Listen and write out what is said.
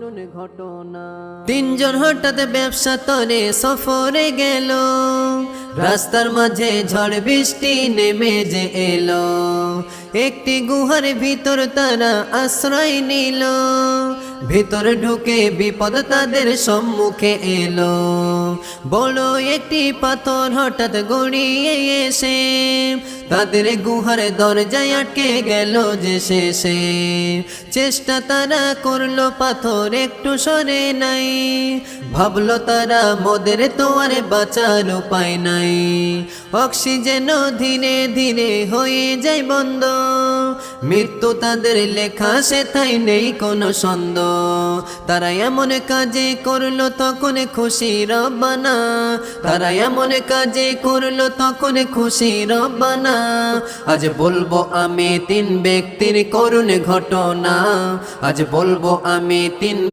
করুণ ঘটনা। তিনজন হঠাৎ ব্যবসা তরে সফরে গেল, রাস্তার মাঝে ঝড় বৃষ্টি নেমে যে এলো। একটি গুহার ভিতর তারা আশ্রয় নিল, ভিতর ঢুকে বিপদ তাদের সম্মুখে এলো। বড় একটি পাথর হঠাৎ গড়িয়ে এসে তাদের গুহার দরজায় আটকে গেল যে শেষে। চেষ্টা তারা করলো, পাথর একটু সরে নাই, ভাবলো তারা মোদের তো আর বাঁচার উপায় নাই। অক্সিজেন ধীরে ধীরে হয়ে যায় বন্ধ, মৃত্যু তাদের লেখা সেথায় নেই কোনো সন্দেহ। তারা এমন কাজে করলো তখন খুশি রব্বানা, তারা এমন কাজে করলো তখন খুশি রব্বানা। আজ বলবো আমি তিন ব্যক্তির করুণ ঘটনা, আজ বলবো আমি তিন